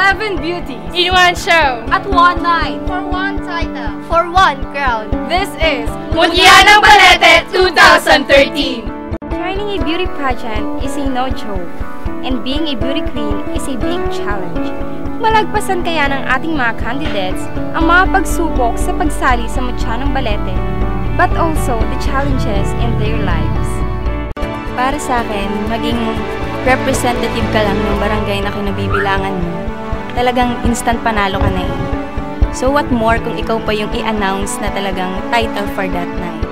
7 beauties in one show at one night for one title, for one crown. This is Mutya ng Balete 2013. Joining a beauty pageant is a no joke, and being a beauty queen is a big challenge. Malagpasan kaya ng ating mga candidates ang mga pagsubok sa pagsali sa Mutya ng Balete, but also the challenges in their lives. Para sa akin, maging representative ka lang ng barangay na kinabibilangan mo, talagang instant panalo ka na eh. So what more kung ikaw pa yung i-announce na talagang title for that night.